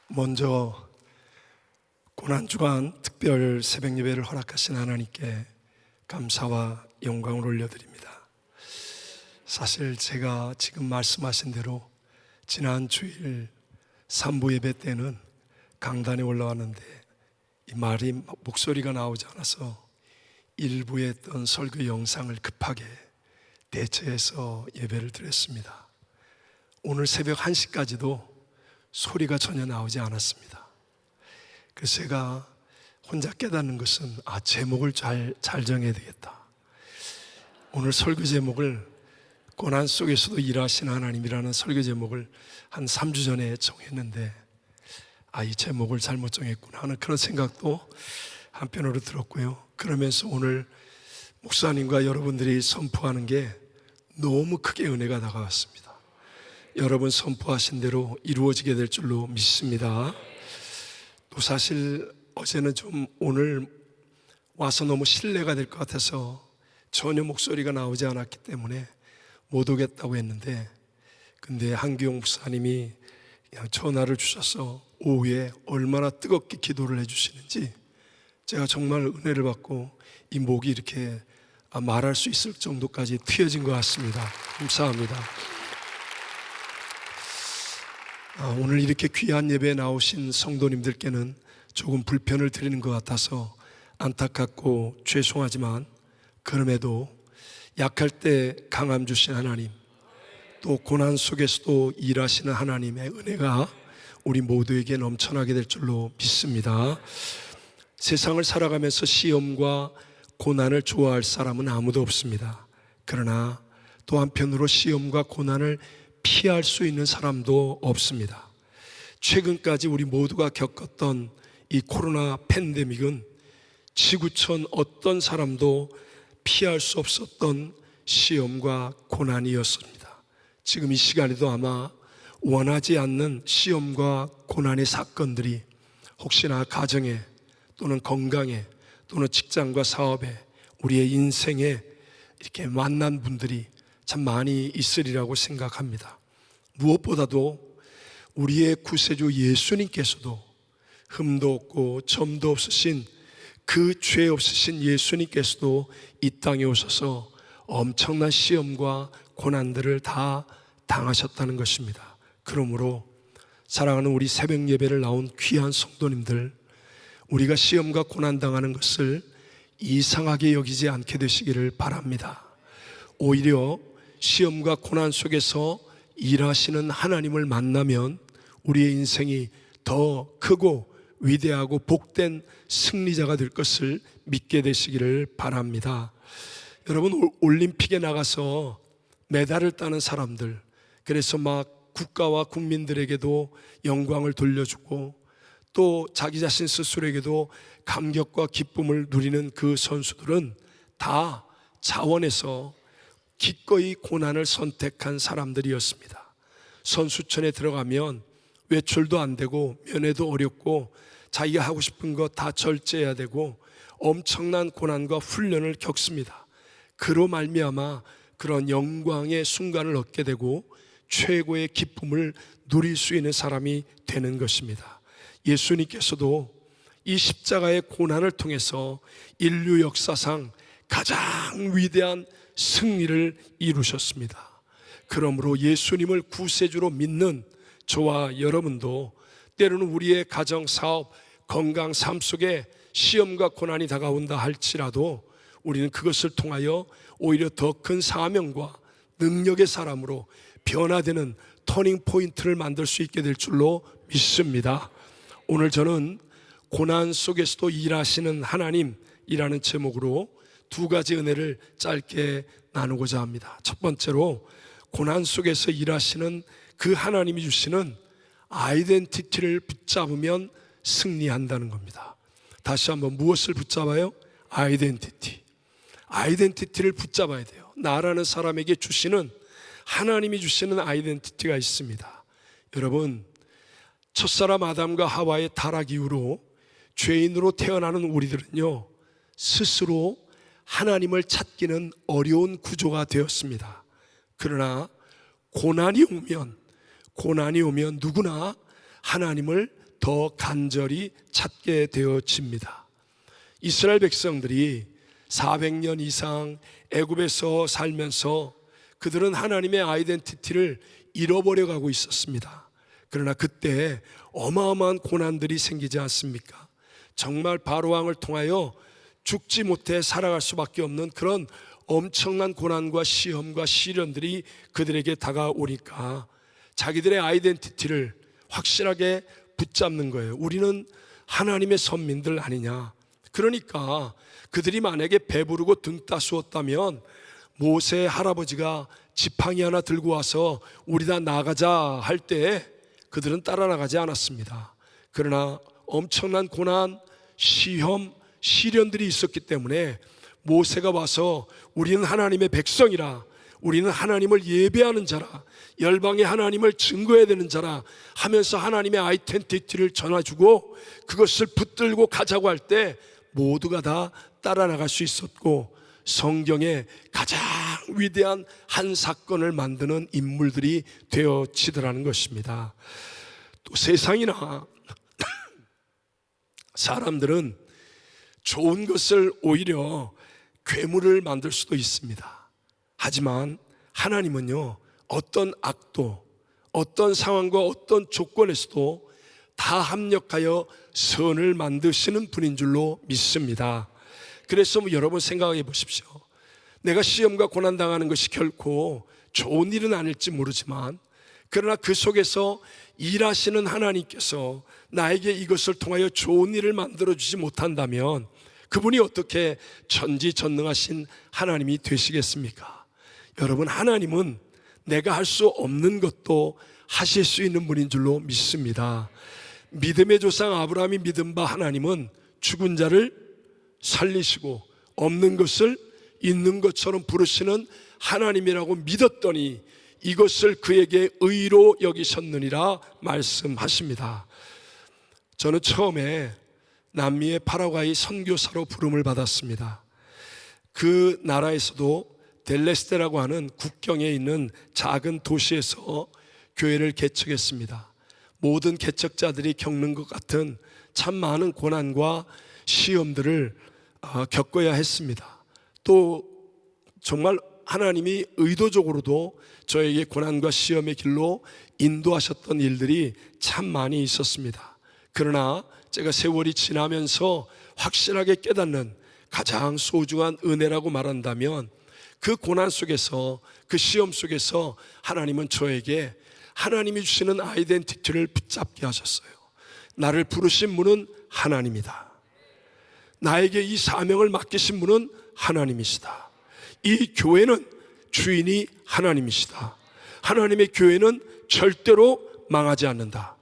먼저 고난주간 특별 새벽예배를 허락하신 하나님께 감사와 영광을 올려드립니다. 사실 제가 지금 말씀하신 대로 지난 주일 3부 예배 때는 강단에 올라왔는데 이 말이 목소리가 나오지 않아서 일부에 했던 설교 영상을 급하게 대체해서 예배를 드렸습니다. 오늘 새벽 1시까지도 소리가 전혀 나오지 않았습니다. 그래서 제가 혼자 깨닫는 것은 제목을 잘 정해야 되겠다. 오늘 설교 제목을 고난 속에서도 일하시는 하나님이라는 설교 제목을 한 3주 전에 정했는데 이 제목을 잘못 정했구나 하는 그런 생각도 한편으로 들었고요. 그러면서 오늘 목사님과 여러분들이 선포하는 게 너무 크게 은혜가 다가왔습니다. 여러분 선포하신 대로 이루어지게 될 줄로 믿습니다. 또 사실 어제는 좀 오늘 와서 너무 실례가 될 것 같아서 전혀 목소리가 나오지 않았기 때문에 못 오겠다고 했는데, 근데 한기용 목사님이 그냥 전화를 주셔서 오후에 얼마나 뜨겁게 기도를 해주시는지 제가 정말 은혜를 받고 이 목이 이렇게 말할 수 있을 정도까지 트여진 것 같습니다. 감사합니다. 오늘 이렇게 귀한 예배에 나오신 성도님들께는 조금 불편을 드리는 것 같아서 안타깝고 죄송하지만, 그럼에도 약할 때 강함 주신 하나님, 또 고난 속에서도 일하시는 하나님의 은혜가 우리 모두에게 넘쳐나게 될 줄로 믿습니다. 세상을 살아가면서 시험과 고난을 좋아할 사람은 아무도 없습니다. 그러나 또 한편으로 시험과 고난을 피할 수 있는 사람도 없습니다. 최근까지 우리 모두가 겪었던 이 코로나 팬데믹은 지구촌 어떤 사람도 피할 수 없었던 시험과 고난이었습니다. 지금 이 시간에도 아마 원하지 않는 시험과 고난의 사건들이 혹시나 가정에 또는 건강에 또는 직장과 사업에 우리의 인생에 이렇게 만난 분들이 참 많이 있으리라고 생각합니다. 무엇보다도 우리의 구세주 예수님께서도 흠도 없고 점도 없으신 그 죄 없으신 예수님께서도 이 땅에 오셔서 엄청난 시험과 고난들을 다 당하셨다는 것입니다. 그러므로 사랑하는 우리 새벽 예배를 나온 귀한 성도님들, 우리가 시험과 고난 당하는 것을 이상하게 여기지 않게 되시기를 바랍니다. 오히려 시험과 고난 속에서 일하시는 하나님을 만나면 우리의 인생이 더 크고 위대하고 복된 승리자가 될 것을 믿게 되시기를 바랍니다. 여러분, 올림픽에 나가서 메달을 따는 사람들, 그래서 막 국가와 국민들에게도 영광을 돌려주고 또 자기 자신 스스로에게도 감격과 기쁨을 누리는 그 선수들은 다 자원에서 기꺼이 고난을 선택한 사람들이었습니다. 선수촌에 들어가면 외출도 안 되고 면회도 어렵고 자기가 하고 싶은 거 다 절제해야 되고 엄청난 고난과 훈련을 겪습니다. 그로 말미암아 그런 영광의 순간을 얻게 되고 최고의 기쁨을 누릴 수 있는 사람이 되는 것입니다. 예수님께서도 이 십자가의 고난을 통해서 인류 역사상 가장 위대한 승리를 이루셨습니다. 그러므로 예수님을 구세주로 믿는 저와 여러분도 때로는 우리의 가정, 사업, 건강, 삶 속에 시험과 고난이 다가온다 할지라도 우리는 그것을 통하여 오히려 더 큰 사명과 능력의 사람으로 변화되는 터닝 포인트를 만들 수 있게 될 줄로 믿습니다. 오늘 저는 고난 속에서도 일하시는 하나님이라는 제목으로 두 가지 은혜를 짧게 나누고자 합니다. 첫 번째로 고난 속에서 일하시는 그 하나님이 주시는 아이덴티티를 붙잡으면 승리한다는 겁니다. 다시 한번 무엇을 붙잡아요? 아이덴티티를 붙잡아야 돼요. 나라는 사람에게 주시는, 하나님이 주시는 아이덴티티가 있습니다. 여러분, 첫사람 아담과 하와의 타락 이후로 죄인으로 태어나는 우리들은요, 스스로 하나님을 찾기는 어려운 구조가 되었습니다. 그러나 고난이 오면 누구나 하나님을 더 더 간절히 찾게 되어집니다. 이스라엘 백성들이 400년 이상 애굽에서 살면서 그들은 하나님의 아이덴티티를 잃어버려 가고 있었습니다. 그러나 그때 어마어마한 고난들이 생기지 않습니까? 정말 바로왕을 통하여 죽지 못해 살아갈 수밖에 없는 그런 엄청난 고난과 시험과 시련들이 그들에게 다가오니까 자기들의 아이덴티티를 확실하게 붙잡는 거예요. 우리는 하나님의 선민들 아니냐. 그러니까 그들이 만약에 배부르고 등 따스웠다면 모세 할아버지가 지팡이 하나 들고 와서 우리 다 나가자 할 때 그들은 따라 나가지 않았습니다. 그러나 엄청난 고난, 시험, 시련들이 있었기 때문에 모세가 와서 우리는 하나님의 백성이라, 우리는 하나님을 예배하는 자라, 열방의 하나님을 증거해야 되는 자라 하면서 하나님의 아이덴티티를 전해주고 그것을 붙들고 가자고 할 때 모두가 다 따라 나갈 수 있었고, 성경의 가장 위대한 한 사건을 만드는 인물들이 되어지더라는 것입니다. 또 세상이나 사람들은 좋은 것을 오히려 괴물을 만들 수도 있습니다. 하지만 하나님은요, 어떤 악도, 어떤 상황과 어떤 조건에서도 다 합력하여 선을 만드시는 분인 줄로 믿습니다. 그래서 여러분 생각해 보십시오. 내가 시험과 고난 당하는 것이 결코 좋은 일은 아닐지 모르지만, 그러나 그 속에서 일하시는 하나님께서 나에게 이것을 통하여 좋은 일을 만들어주지 못한다면 그분이 어떻게 전지전능하신 하나님이 되시겠습니까? 여러분, 하나님은 내가 할 수 없는 것도 하실 수 있는 분인 줄로 믿습니다. 믿음의 조상 아브라함이 믿은 바 하나님은 죽은 자를 살리시고 없는 것을 있는 것처럼 부르시는 하나님이라고 믿었더니 이것을 그에게 의로 여기셨느니라 말씀하십니다. 저는 처음에 남미의 파라과이 선교사로 부름을 받았습니다. 그 나라에서도 델레스테라고 하는 국경에 있는 작은 도시에서 교회를 개척했습니다. 모든 개척자들이 겪는 것 같은 참 많은 고난과 시험들을 겪어야 했습니다. 또 정말 하나님이 의도적으로도 저에게 고난과 시험의 길로 인도하셨던 일들이 참 많이 있었습니다. 그러나 제가 세월이 지나면서 확실하게 깨닫는 가장 소중한 은혜라고 말한다면, 그 고난 속에서, 그 시험 속에서 하나님은 저에게 하나님이 주시는 아이덴티티를 붙잡게 하셨어요. 나를 부르신 분은 하나님이다. 나에게 이 사명을 맡기신 분은 하나님이시다. 이 교회는 주인이 하나님이시다. 하나님의 교회는 절대로 망하지 않는다.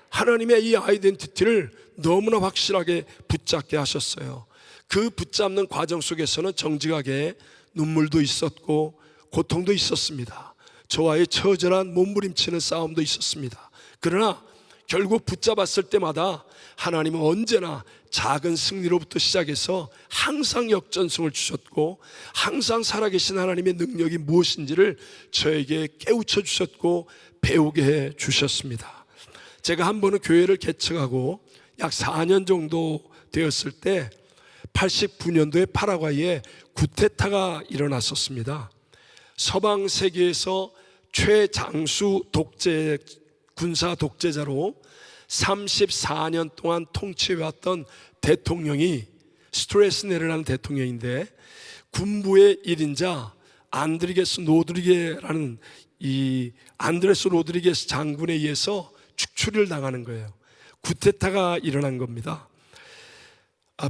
하나님의 이 아이덴티티를 너무나 확실하게 붙잡게 하셨어요. 그 붙잡는 과정 속에서는 정직하게 눈물도 있었고 고통도 있었습니다. 저와의 처절한 몸부림치는 싸움도 있었습니다. 그러나 결국 붙잡았을 때마다 하나님은 언제나 작은 승리로부터 시작해서 항상 역전승을 주셨고, 항상 살아계신 하나님의 능력이 무엇인지를 저에게 깨우쳐 주셨고 배우게 해 주셨습니다. 제가 한 번은 교회를 개척하고 약 4년 정도 되었을 때 89년도에 파라과이에 구테타가 일어났었습니다. 서방 세계에서 최장수 군사 독재자로 34년 동안 통치해왔던 대통령이, 스트레스네르라는 대통령인데, 군부의 1인자 안드레스 로드리게스 장군에 의해서 축출을 당하는 거예요. 구테타가 일어난 겁니다.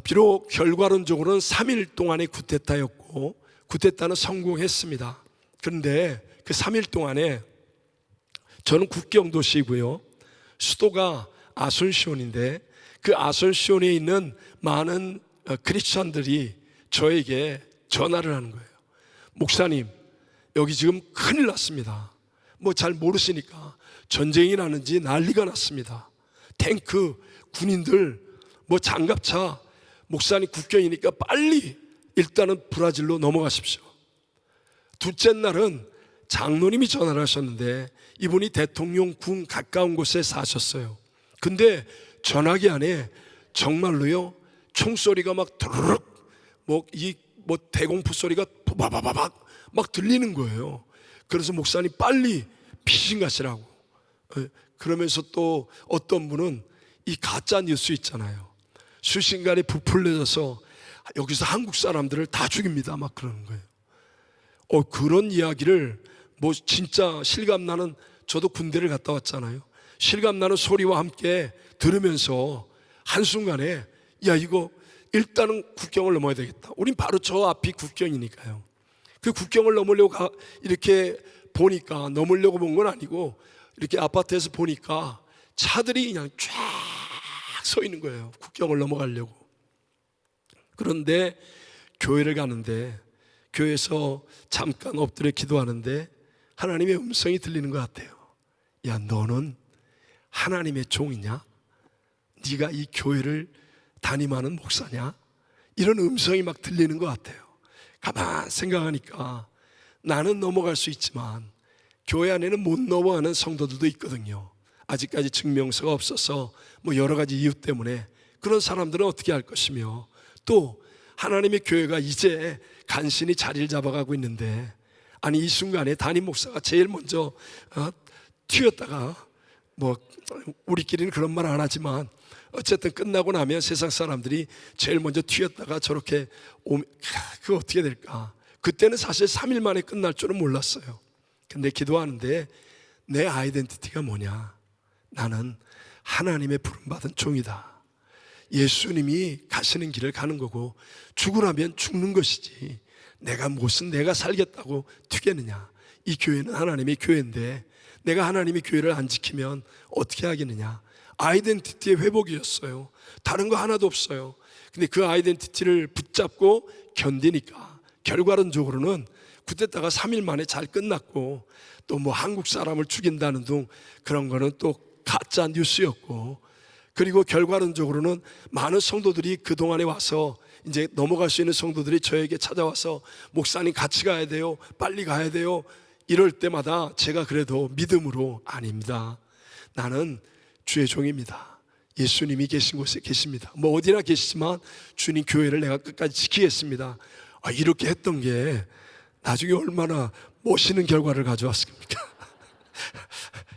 비록 결과론적으로는 3일 동안의 구테타였고 구테타는 성공했습니다. 그런데 그 3일 동안에 저는 국경도시이고요, 수도가 아순시온인데 그 아순시온에 있는 많은 크리스천들이 저에게 전화를 하는 거예요. 목사님, 여기 지금 큰일 났습니다. 뭐 잘 모르시니까 전쟁이 나는지 난리가 났습니다. 탱크, 군인들, 뭐 장갑차, 목사님 국경이니까 빨리 일단은 브라질로 넘어가십시오. 둘째 날은 장로님이 전화를 하셨는데 이분이 대통령 궁 가까운 곳에 사셨어요. 근데 전화기 안에 정말로요 총소리가 막 드르륵 뭐 대공포 소리가 바바바박 막 들리는 거예요. 그래서 목사님 빨리 피신 가시라고. 그러면서 또 어떤 분은 이 가짜 뉴스 있잖아요. 수신간에 부풀려져서 여기서 한국 사람들을 다 죽입니다 막 그러는 거예요. 그런 이야기를 뭐 진짜 실감나는, 저도 군대를 갔다 왔잖아요. 실감나는 소리와 함께 들으면서 한순간에 야 이거 일단은 국경을 넘어야 되겠다. 우린 바로 저 앞이 국경이니까요. 그 국경을 넘으려고 이렇게 보니까, 넘으려고 본 건 아니고 이렇게 아파트에서 보니까 차들이 그냥 쫙 서 있는 거예요. 국경을 넘어가려고. 그런데 교회를 가는데, 교회에서 잠깐 엎드려 기도하는데 하나님의 음성이 들리는 것 같아요. 야 너는 하나님의 종이냐? 네가 이 교회를 담임하는 목사냐? 이런 음성이 막 들리는 것 같아요. 가만 생각하니까 나는 넘어갈 수 있지만 교회 안에는 못 넘어가는 성도들도 있거든요. 아직까지 증명서가 없어서 뭐 여러 가지 이유 때문에. 그런 사람들은 어떻게 할 것이며, 또 하나님의 교회가 이제 간신히 자리를 잡아가고 있는데, 아니 이 순간에 담임 목사가 제일 먼저 튀었다가, 뭐 우리끼리는 그런 말 안 하지만 어쨌든 끝나고 나면 세상 사람들이 제일 먼저 튀었다가 저렇게 오면 그거 어떻게 될까? 그때는 사실 3일 만에 끝날 줄은 몰랐어요. 근데 기도하는데 내 아이덴티티가 뭐냐? 나는 하나님의 부름받은 종이다. 예수님이 가시는 길을 가는 거고 죽으라면 죽는 것이지 내가 무슨 내가 살겠다고 튀겠느냐. 이 교회는 하나님의 교회인데 내가 하나님의 교회를 안 지키면 어떻게 하겠느냐. 아이덴티티의 회복이었어요. 다른 거 하나도 없어요. 근데 그 아이덴티티를 붙잡고 견디니까 결과론적으로는 그때다가 3일 만에 잘 끝났고, 또 뭐 한국 사람을 죽인다는 등 그런 거는 또 가짜 뉴스였고, 그리고 결과론적으로는 많은 성도들이 그동안에 와서 이제 넘어갈 수 있는 성도들이 저에게 찾아와서 목사님 같이 가야 돼요, 빨리 가야 돼요, 이럴 때마다 제가 그래도 믿음으로 아닙니다. 나는 주의 종입니다. 예수님이 계신 곳에 계십니다. 뭐 어디나 계시지만 주님 교회를 내가 끝까지 지키겠습니다. 이렇게 했던 게 나중에 얼마나 멋있는 결과를 가져왔습니까?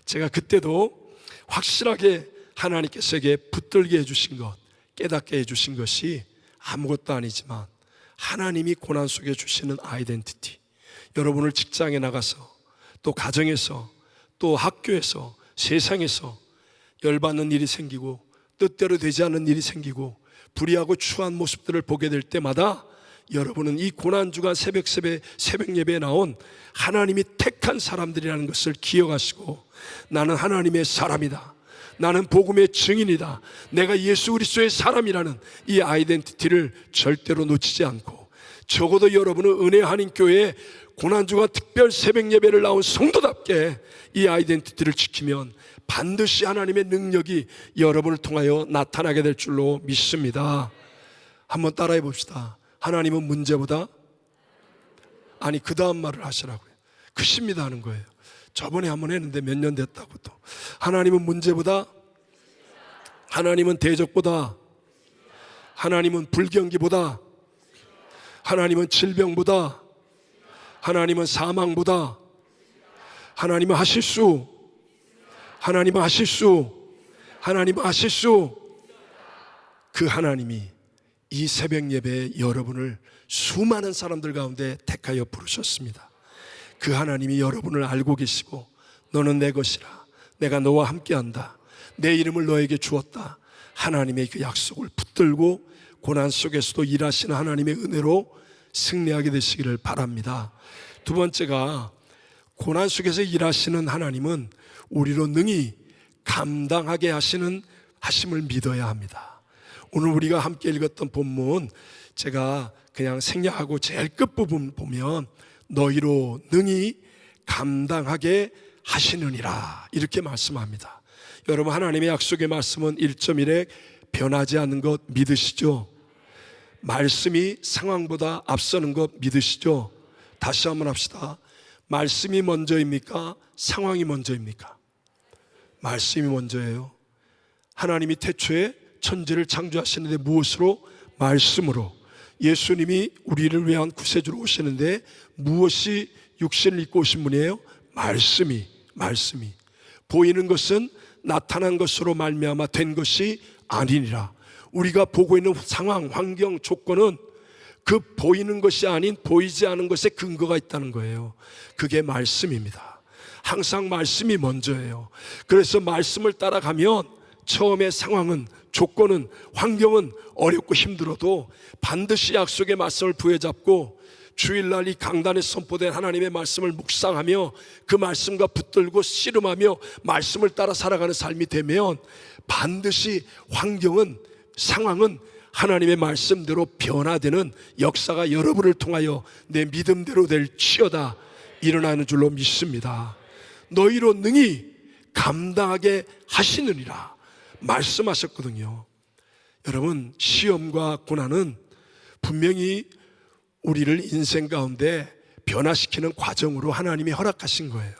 제가 그때도 확실하게 하나님께서에게 붙들게 해주신 것, 깨닫게 해주신 것이 아무것도 아니지만 하나님이 고난 속에 주시는 아이덴티티, 여러분을 직장에 나가서 또 가정에서 또 학교에서 세상에서 열받는 일이 생기고 뜻대로 되지 않는 일이 생기고 불의하고 추한 모습들을 보게 될 때마다 여러분은 이 고난주간 새벽 예배에 나온 하나님이 택한 사람들이라는 것을 기억하시고, 나는 하나님의 사람이다, 나는 복음의 증인이다, 내가 예수 그리스도의 사람이라는 이 아이덴티티를 절대로 놓치지 않고, 적어도 여러분은 은혜 한인교회에 고난주간 특별 새벽 예배를 나온 성도답게 이 아이덴티티를 지키면 반드시 하나님의 능력이 여러분을 통하여 나타나게 될 줄로 믿습니다. 한번 따라해 봅시다. 하나님은 문제보다, 아니 그 다음 말을 하시라고요. 크십니다 하는 거예요. 저번에 한번 했는데 몇 년 됐다고. 또 하나님은 문제보다, 하나님은 대적보다, 하나님은 불경기보다, 하나님은 질병보다, 하나님은 사망보다, 하나님은 하실 수, 하나님은 하실 수, 하나님은 하실 수. 그 하나님이 이 새벽 예배에 여러분을 수많은 사람들 가운데 택하여 부르셨습니다. 그 하나님이 여러분을 알고 계시고, 너는 내 것이라, 내가 너와 함께한다, 내 이름을 너에게 주었다, 하나님의 그 약속을 붙들고 고난 속에서도 일하시는 하나님의 은혜로 승리하게 되시기를 바랍니다. 두 번째가, 고난 속에서 일하시는 하나님은 우리로 능히 감당하게 하심을 믿어야 합니다. 오늘 우리가 함께 읽었던 본문, 제가 그냥 생략하고 제일 끝부분 보면 너희로 능히 감당하게 하시느니라 이렇게 말씀합니다. 여러분, 하나님의 약속의 말씀은 1.1에 변하지 않는 것 믿으시죠? 말씀이 상황보다 앞서는 것 믿으시죠? 다시 한번 합시다. 말씀이 먼저입니까? 상황이 먼저입니까? 말씀이 먼저예요. 하나님이 태초에 천지를 창조하시는데 무엇으로? 말씀으로. 예수님이 우리를 위한 구세주로 오시는데 무엇이 육신을 입고 오신 분이에요? 말씀이. 보이는 것은 나타난 것으로 말미암아 된 것이 아니니라. 우리가 보고 있는 상황, 환경, 조건은 그 보이는 것이 아닌 보이지 않은 것에 근거가 있다는 거예요. 그게 말씀입니다. 항상 말씀이 먼저예요. 그래서 말씀을 따라가면 처음에 상황은, 조건은, 환경은 어렵고 힘들어도 반드시 약속의 말씀을 부여잡고 주일날 이 강단에 선포된 하나님의 말씀을 묵상하며 그 말씀과 붙들고 씨름하며 말씀을 따라 살아가는 삶이 되면 반드시 환경은, 상황은 하나님의 말씀대로 변화되는 역사가 여러분을 통하여 내 믿음대로 될지어다 일어나는 줄로 믿습니다. 너희로 능히 감당하게 하시느니라 말씀하셨거든요. 여러분, 시험과 고난은 분명히 우리를 인생 가운데 변화시키는 과정으로 하나님이 허락하신 거예요.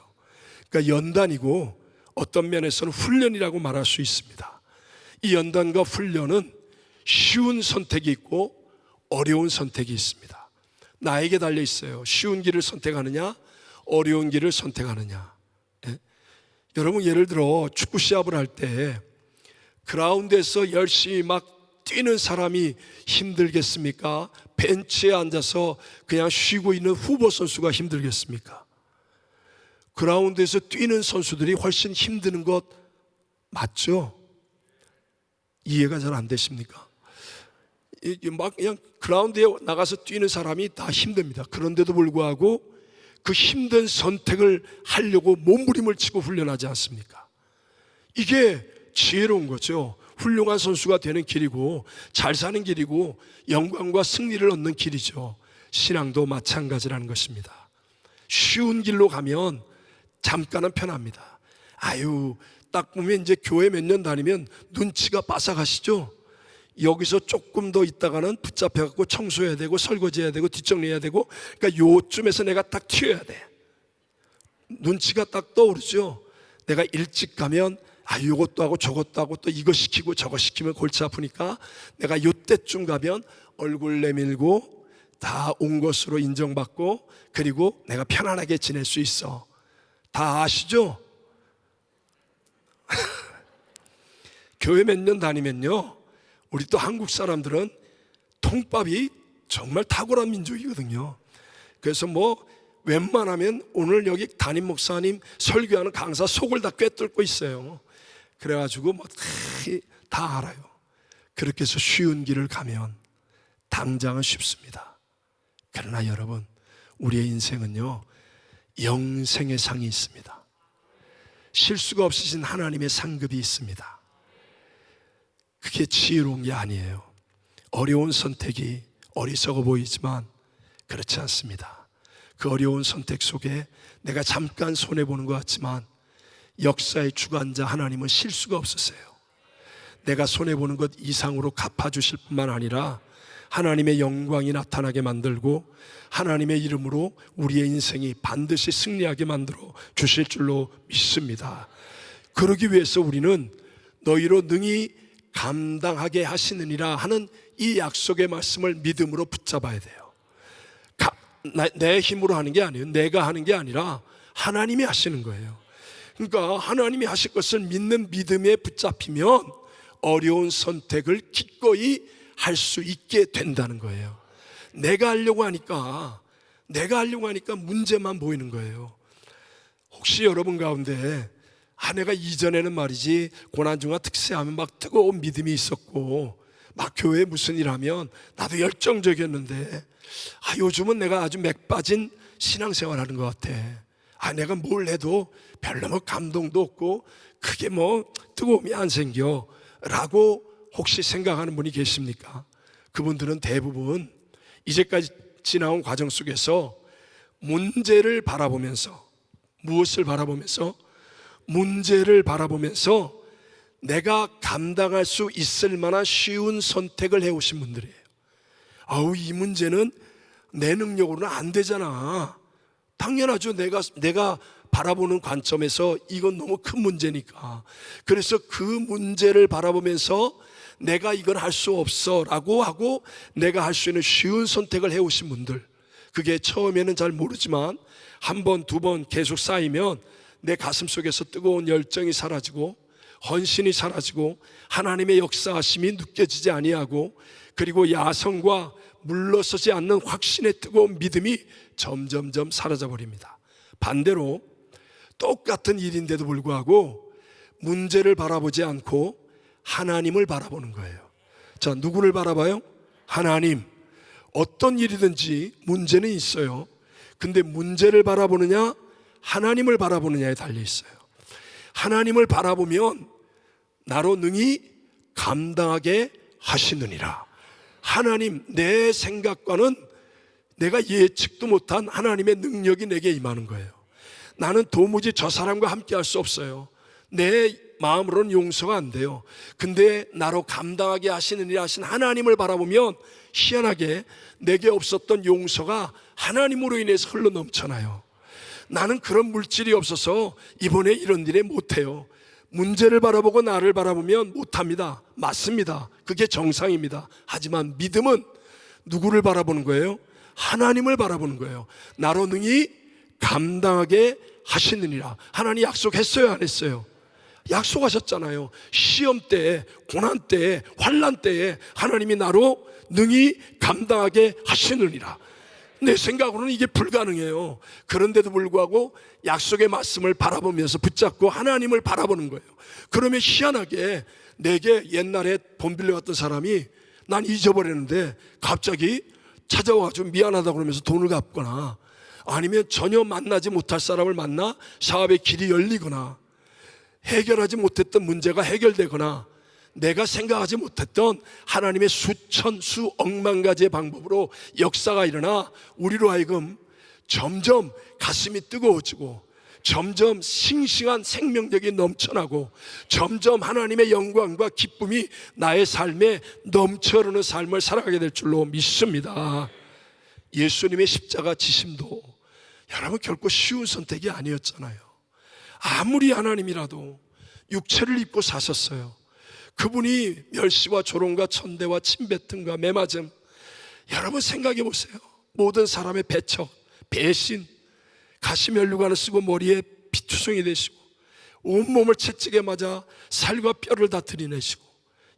그러니까 연단이고 어떤 면에서는 훈련이라고 말할 수 있습니다. 이 연단과 훈련은 쉬운 선택이 있고 어려운 선택이 있습니다. 나에게 달려 있어요. 쉬운 길을 선택하느냐, 어려운 길을 선택하느냐. 예? 여러분, 예를 들어 축구 시합을 할 때 그라운드에서 열심히 막 뛰는 사람이 힘들겠습니까? 벤치에 앉아서 그냥 쉬고 있는 후보 선수가 힘들겠습니까? 그라운드에서 뛰는 선수들이 훨씬 힘드는 것 맞죠? 이해가 잘 안 되십니까? 막 그냥 그라운드에 나가서 뛰는 사람이 다 힘듭니다. 그런데도 불구하고 그 힘든 선택을 하려고 몸부림을 치고 훈련하지 않습니까? 이게 지혜로운 거죠. 훌륭한 선수가 되는 길이고 잘 사는 길이고 영광과 승리를 얻는 길이죠. 신앙도 마찬가지라는 것입니다. 쉬운 길로 가면 잠깐은 편합니다. 딱 보면 이제 교회 몇 년 다니면 눈치가 빠삭하시죠? 여기서 조금 더 있다가는 붙잡혀갖고 청소해야 되고 설거지해야 되고 뒷정리해야 되고, 그러니까 요쯤에서 내가 딱 튀어야 돼. 눈치가 딱 떠오르죠? 내가 일찍 가면 요것도 하고 저것도 하고 또 이거 시키고 저거 시키면 골치 아프니까 내가 요때쯤 가면 얼굴 내밀고 다 온 것으로 인정받고 그리고 내가 편안하게 지낼 수 있어. 다 아시죠? 교회 몇 년 다니면요, 우리 또 한국 사람들은 통밥이 정말 탁월한 민족이거든요. 그래서 웬만하면 오늘 여기 담임 목사님 설교하는 강사 속을 다 꿰뚫고 있어요. 그래가지고 다 알아요. 그렇게 해서 쉬운 길을 가면 당장은 쉽습니다. 그러나 여러분, 우리의 인생은요, 영생의 상이 있습니다. 실수가 없으신 하나님의 상급이 있습니다. 그게 지혜로운 게 아니에요. 어려운 선택이 어리석어 보이지만 그렇지 않습니다. 그 어려운 선택 속에 내가 잠깐 손해보는 것 같지만 역사의 주관자 하나님은 실수가 없으세요. 내가 손해보는 것 이상으로 갚아주실 뿐만 아니라 하나님의 영광이 나타나게 만들고 하나님의 이름으로 우리의 인생이 반드시 승리하게 만들어 주실 줄로 믿습니다. 그러기 위해서 우리는 너희로 능히 감당하게 하시느니라 하는 이 약속의 말씀을 믿음으로 붙잡아야 돼요. 내 힘으로 하는 게 아니에요. 내가 하는 게 아니라 하나님이 하시는 거예요. 그러니까 하나님이 하실 것을 믿는 믿음에 붙잡히면 어려운 선택을 기꺼이 할 수 있게 된다는 거예요. 내가 하려고 하니까 문제만 보이는 거예요. 혹시 여러분 가운데 내가 이전에는 말이지 고난중화 특세하면 막 뜨거운 믿음이 있었고 막 교회에 무슨 일 하면 나도 열정적이었는데 요즘은 내가 아주 맥 빠진 신앙생활 하는 것 같아. 내가 뭘 해도 별로 감동도 없고 크게 뜨거움이 안 생겨 라고 혹시 생각하는 분이 계십니까? 그분들은 대부분 이제까지 지나온 과정 속에서 문제를 바라보면서, 무엇을 바라보면서? 문제를 바라보면서 내가 감당할 수 있을 만한 쉬운 선택을 해오신 분들이에요. 이 문제는 내 능력으로는 안 되잖아. 당연하죠. 내가 바라보는 관점에서 이건 너무 큰 문제니까, 그래서 그 문제를 바라보면서 내가 이걸 할 수 없어 라고 하고 내가 할 수 있는 쉬운 선택을 해오신 분들, 그게 처음에는 잘 모르지만 한 번, 두 번 계속 쌓이면 내 가슴 속에서 뜨거운 열정이 사라지고 헌신이 사라지고 하나님의 역사하심이 느껴지지 아니하고, 그리고 야성과 물러서지 않는 확신의 뜨거운 믿음이 점점점 사라져 버립니다. 반대로 똑같은 일인데도 불구하고 문제를 바라보지 않고 하나님을 바라보는 거예요. 자, 누구를 바라봐요? 하나님. 어떤 일이든지 문제는 있어요. 근데 문제를 바라보느냐 하나님을 바라보느냐에 달려 있어요. 하나님을 바라보면 나로 능히 감당하게 하시느니라. 하나님, 내 생각과는 내가 예측도 못한 하나님의 능력이 내게 임하는 거예요. 나는 도무지 저 사람과 함께 할 수 없어요. 내 마음으로는 용서가 안 돼요. 근데 나로 감당하게 하시느니라 하신 하나님을 바라보면 희한하게 내게 없었던 용서가 하나님으로 인해서 흘러 넘쳐나요. 나는 그런 물질이 없어서 이번에 이런 일에 못해요. 문제를 바라보고 나를 바라보면 못합니다. 맞습니다. 그게 정상입니다. 하지만 믿음은 누구를 바라보는 거예요? 하나님을 바라보는 거예요. 나로 능히 감당하게 하시느니라. 하나님 약속했어요, 안 했어요? 약속하셨잖아요. 시험 때에, 고난 때에, 환난 때에 하나님이 나로 능히 감당하게 하시느니라. 내 생각으로는 이게 불가능해요. 그런데도 불구하고 약속의 말씀을 바라보면서 붙잡고 하나님을 바라보는 거예요. 그러면 희한하게 내게 옛날에 돈 빌려갔던 사람이 난 잊어버렸는데 갑자기 찾아와가지고 미안하다고 그러면서 돈을 갚거나, 아니면 전혀 만나지 못할 사람을 만나 사업의 길이 열리거나, 해결하지 못했던 문제가 해결되거나, 내가 생각하지 못했던 하나님의 수천 수억만 가지의 방법으로 역사가 일어나 우리로 하여금 점점 가슴이 뜨거워지고, 점점 싱싱한 생명력이 넘쳐나고, 점점 하나님의 영광과 기쁨이 나의 삶에 넘쳐흐르는 삶을 살아가게 될 줄로 믿습니다. 예수님의 십자가 지심도 여러분 결코 쉬운 선택이 아니었잖아요. 아무리 하나님이라도 육체를 입고 사셨어요. 그분이 멸시와 조롱과 천대와 침뱉음과 매맞음, 여러분 생각해 보세요. 모든 사람의 배척, 배신, 가시면류관을 쓰고 머리에 피투성이 되시고 온몸을 채찍에 맞아 살과 뼈를 다 들이내시고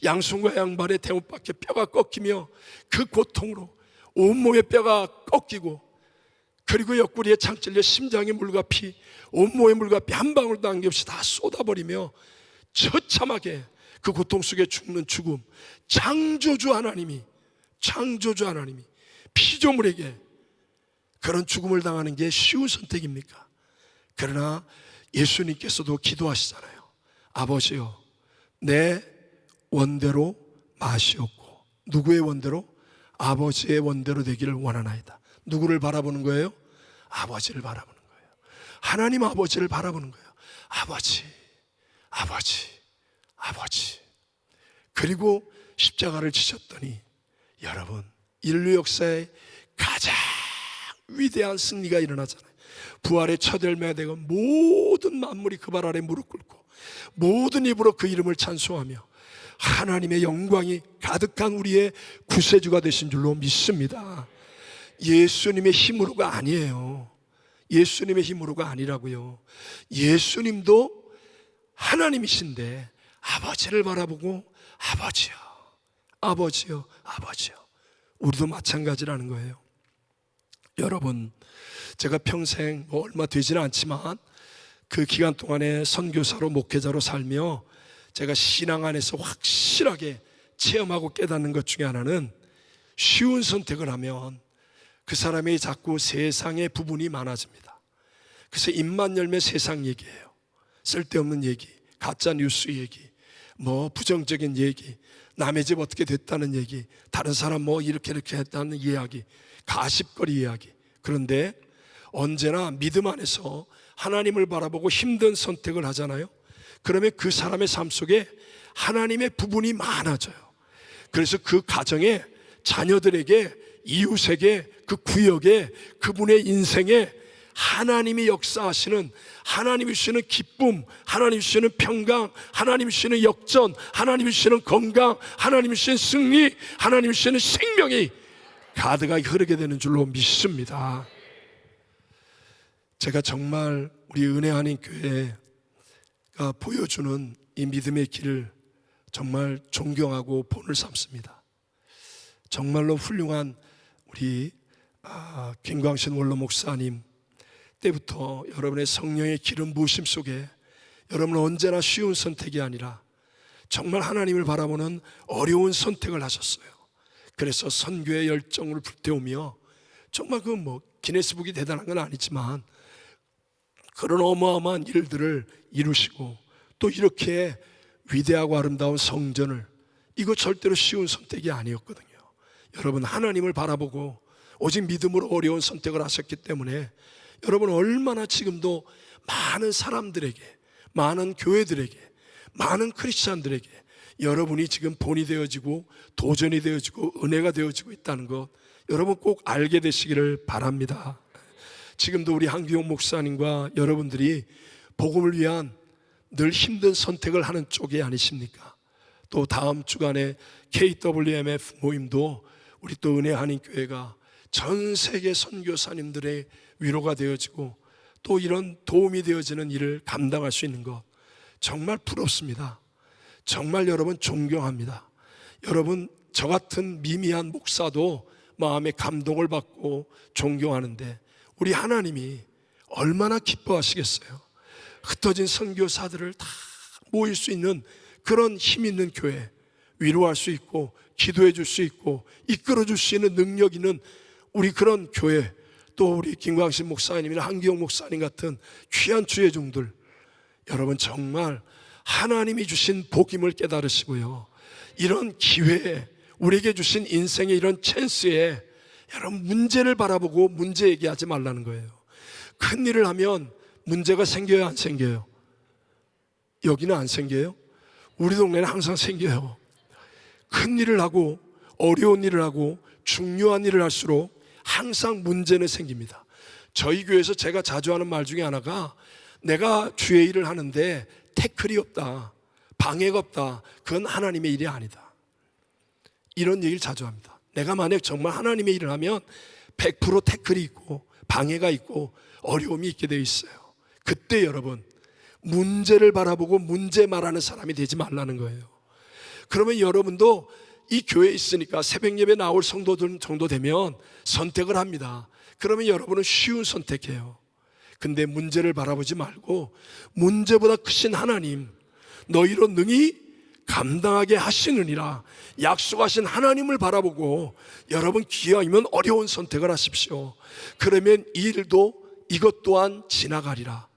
양손과 양발에 대못박혀 뼈가 꺾이며 그 고통으로 온몸의 뼈가 꺾이고, 그리고 옆구리에 창 찔려 심장에 물과 피, 온몸에 물과 피 한 방울도 남김없이 다 쏟아버리며 처참하게 그 고통 속에 죽는 죽음, 창조주 하나님이 피조물에게 그런 죽음을 당하는 게 쉬운 선택입니까? 그러나 예수님께서도 기도하시잖아요. 아버지여, 내 원대로 마시옵고. 누구의 원대로? 아버지의 원대로 되기를 원하나이다. 누구를 바라보는 거예요? 아버지를 바라보는 거예요. 하나님 아버지를 바라보는 거예요. 아버지. 그리고 십자가를 지셨더니 여러분, 인류 역사의 가장 위대한 승리가 일어나잖아요. 부활의 첫 열매가 되고 모든 만물이 그 발 아래 무릎 꿇고 모든 입으로 그 이름을 찬송하며 하나님의 영광이 가득한 우리의 구세주가 되신 줄로 믿습니다. 예수님의 힘으로가 아니에요. 예수님의 힘으로가 아니라고요. 예수님도 하나님이신데 아버지를 바라보고 아버지요. 우리도 마찬가지라는 거예요. 여러분, 제가 평생 얼마 되지는 않지만 그 기간 동안에 선교사로 목회자로 살며 제가 신앙 안에서 확실하게 체험하고 깨닫는 것 중에 하나는, 쉬운 선택을 하면 그 사람이 자꾸 세상의 부분이 많아집니다. 그래서 입만 열면 세상 얘기예요. 쓸데없는 얘기, 가짜 뉴스 얘기, 부정적인 얘기, 남의 집 어떻게 됐다는 얘기, 다른 사람 이렇게 했다는 이야기, 가십거리 이야기. 그런데 언제나 믿음 안에서 하나님을 바라보고 힘든 선택을 하잖아요. 그러면 그 사람의 삶 속에 하나님의 부분이 많아져요. 그래서 그 가정에, 자녀들에게, 이웃에게, 그 구역에, 그분의 인생에 하나님이 역사하시는, 하나님이 주시는 기쁨, 하나님이 주시는 평강, 하나님이 주시는 역전, 하나님이 주시는 건강, 하나님이 주시는 승리, 하나님이 주시는 생명이 가득하게 흐르게 되는 줄로 믿습니다. 제가 정말 우리 은혜 하나님 교회가 보여주는 이 믿음의 길을 정말 존경하고 본을 삼습니다. 정말로 훌륭한 우리 김광신 원로 목사님 때부터 여러분의 성령의 기름 부으심 속에 여러분은 언제나 쉬운 선택이 아니라 정말 하나님을 바라보는 어려운 선택을 하셨어요. 그래서 선교의 열정을 불태우며 정말 기네스북이 대단한 건 아니지만 그런 어마어마한 일들을 이루시고 또 이렇게 위대하고 아름다운 성전을, 이거 절대로 쉬운 선택이 아니었거든요. 여러분, 하나님을 바라보고 오직 믿음으로 어려운 선택을 하셨기 때문에 여러분 얼마나 지금도 많은 사람들에게, 많은 교회들에게, 많은 크리스찬들에게 여러분이 지금 본이 되어지고 도전이 되어지고 은혜가 되어지고 있다는 것 여러분 꼭 알게 되시기를 바랍니다. 지금도 우리 한기용 목사님과 여러분들이 복음을 위한 늘 힘든 선택을 하는 쪽이 아니십니까? 또 다음 주간에 KWMF 모임도 우리 또 은혜 한인교회가 전 세계 선교사님들의 위로가 되어지고 또 이런 도움이 되어지는 일을 감당할 수 있는 것 정말 부럽습니다. 정말 여러분 존경합니다. 여러분, 저 같은 미미한 목사도 마음에 감동을 받고 존경하는데 우리 하나님이 얼마나 기뻐하시겠어요. 흩어진 선교사들을 다 모일 수 있는 그런 힘 있는 교회, 위로할 수 있고 기도해 줄 수 있고 이끌어 줄 수 있는 능력 있는 우리 그런 교회, 또 우리 김광신 목사님이나 한기용 목사님 같은 귀한 주의 종들, 여러분 정말 하나님이 주신 복임을 깨달으시고요, 이런 기회에 우리에게 주신 인생의 이런 찬스에 여러분 문제를 바라보고 문제 얘기하지 말라는 거예요. 큰 일을 하면 문제가 생겨요, 안 생겨요? 여기는 안 생겨요? 우리 동네는 항상 생겨요. 큰 일을 하고 어려운 일을 하고 중요한 일을 할수록 항상 문제는 생깁니다. 저희 교회에서 제가 자주 하는 말 중에 하나가, 내가 주의 일을 하는데 태클이 없다, 방해가 없다, 그건 하나님의 일이 아니다, 이런 얘기를 자주 합니다. 내가 만약 정말 하나님의 일을 하면 100% 태클이 있고 방해가 있고 어려움이 있게 되어 있어요. 그때 여러분 문제를 바라보고 문제 말하는 사람이 되지 말라는 거예요. 그러면 여러분도 이 교회에 있으니까 새벽 예배 나올 성도들 정도 되면 선택을 합니다. 그러면 여러분은 쉬운 선택해요. 근데 문제를 바라보지 말고 문제보다 크신 하나님, 너희로 능히 감당하게 하시느니라 약속하신 하나님을 바라보고 여러분 기왕이면 어려운 선택을 하십시오. 그러면 이 일도 이것 또한 지나가리라.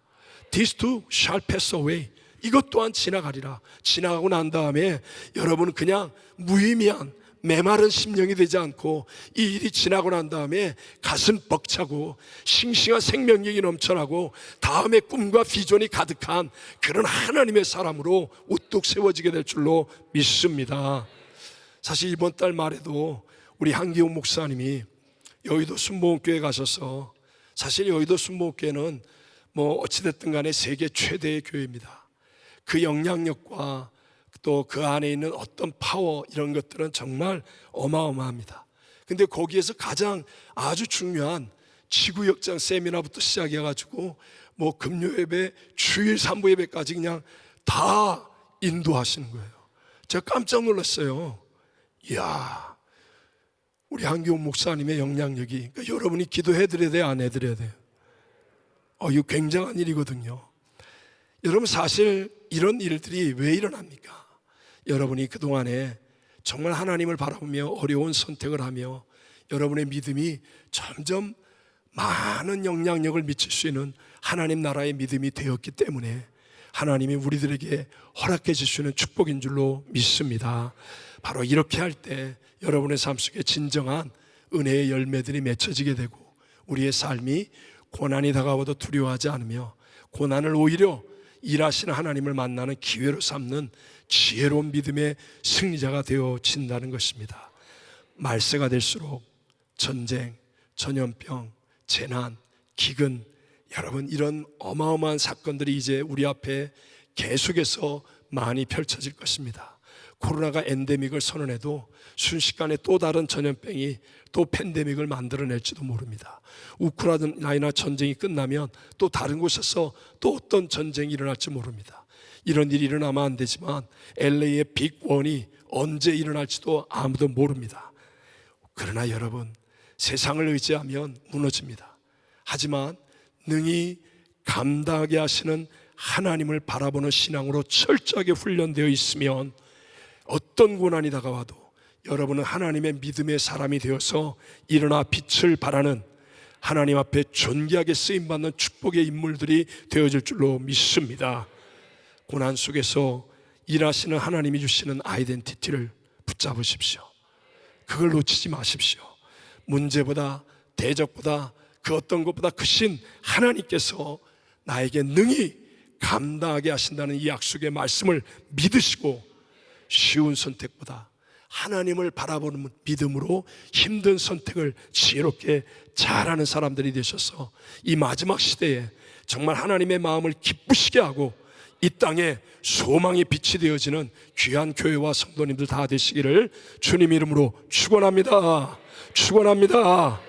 This too shall pass away. 이것 또한 지나가리라. 지나가고 난 다음에 여러분은 그냥 무의미한 메마른 심령이 되지 않고 이 일이 지나고 난 다음에 가슴 벅차고 싱싱한 생명력이 넘쳐나고 다음에 꿈과 비전이 가득한 그런 하나님의 사람으로 우뚝 세워지게 될 줄로 믿습니다. 사실 이번 달 말에도 우리 한기용 목사님이 여의도 순복음교회 가셔서, 사실 여의도 순복음교회는 어찌됐든 간에 세계 최대의 교회입니다. 그 영향력과 또 그 안에 있는 어떤 파워, 이런 것들은 정말 어마어마합니다. 근데 거기에서 가장 아주 중요한 지구역장 세미나부터 시작해가지고 금요 예배, 주일 3부 예배까지 그냥 다 인도하시는 거예요. 제가 깜짝 놀랐어요. 이야, 우리 한기용 목사님의 영향력이, 그러니까 여러분이 기도해드려야 돼요, 안 해드려야 돼요? 이거 굉장한 일이거든요. 여러분, 사실 이런 일들이 왜 일어납니까? 여러분이 그동안에 정말 하나님을 바라보며 어려운 선택을 하며 여러분의 믿음이 점점 많은 영향력을 미칠 수 있는 하나님 나라의 믿음이 되었기 때문에 하나님이 우리들에게 허락해 주시는 축복인 줄로 믿습니다. 바로 이렇게 할 때 여러분의 삶 속에 진정한 은혜의 열매들이 맺혀지게 되고 우리의 삶이 고난이 다가와도 두려워하지 않으며 고난을 오히려 일하시는 하나님을 만나는 기회로 삼는 지혜로운 믿음의 승리자가 되어진다는 것입니다. 말세가 될수록 전쟁, 전염병, 재난, 기근, 여러분, 이런 어마어마한 사건들이 이제 우리 앞에 계속해서 많이 펼쳐질 것입니다. 코로나가 엔데믹을 선언해도 순식간에 또 다른 전염병이 또 팬데믹을 만들어낼지도 모릅니다. 우크라이나 전쟁이 끝나면 또 다른 곳에서 또 어떤 전쟁이 일어날지 모릅니다. 이런 일이 일어나면 안 되지만 LA의 빅1이 언제 일어날지도 아무도 모릅니다. 그러나 여러분, 세상을 의지하면 무너집니다. 하지만 능히 감당하게 하시는 하나님을 바라보는 신앙으로 철저하게 훈련되어 있으면 어떤 고난이 다가와도 여러분은 하나님의 믿음의 사람이 되어서 일어나 빛을 발하는, 하나님 앞에 존귀하게 쓰임받는 축복의 인물들이 되어질 줄로 믿습니다. 고난 속에서 일하시는 하나님이 주시는 아이덴티티를 붙잡으십시오. 그걸 놓치지 마십시오. 문제보다, 대적보다, 그 어떤 것보다 크신 하나님께서 나에게 능히 감당하게 하신다는 이 약속의 말씀을 믿으시고, 쉬운 선택보다 하나님을 바라보는 믿음으로 힘든 선택을 지혜롭게 잘하는 사람들이 되셔서 이 마지막 시대에 정말 하나님의 마음을 기쁘시게 하고 이 땅에 소망의 빛이 되어지는 귀한 교회와 성도님들 다 되시기를 주님 이름으로 축원합니다. 축원합니다.